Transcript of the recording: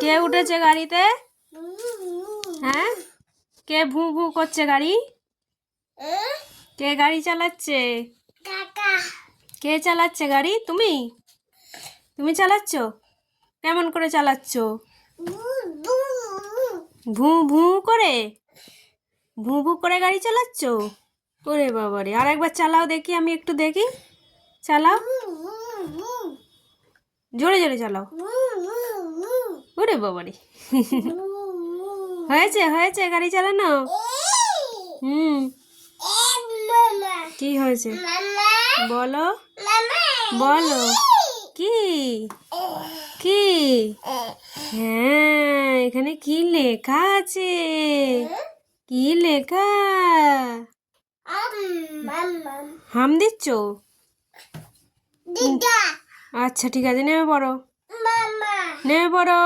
কে উঠেছে গাড়িতে? হ্যাঁ, কে ভু ভু করছে গাড়ি? কে গাড়ি চালাচ্ছে? কে চালাচ্ছে গাড়ি? তুমি তুমি চালাচ্ছ? কেমন করে চালাচ্ছ? ভু ভু করে? ভু ভু করে গাড়ি চালাচ্ছ? ওরে বাবারে, আর একবার চালাও দেখি, আমি একটু দেখি। চালাও, জোরে জোরে চালাও। ওরে বাবারে, হয়েছে হয়েছে গাড়ি চালানো। হুম, কি হয়েছে বলো? বলো কি? কি? হ্যাঁ, এখানে কি লেখা আছে? কি লেখা? হাম দিচ্ছ? আচ্ছা ঠিক আছে, নেমে পড়ো, নেমে পড়ো।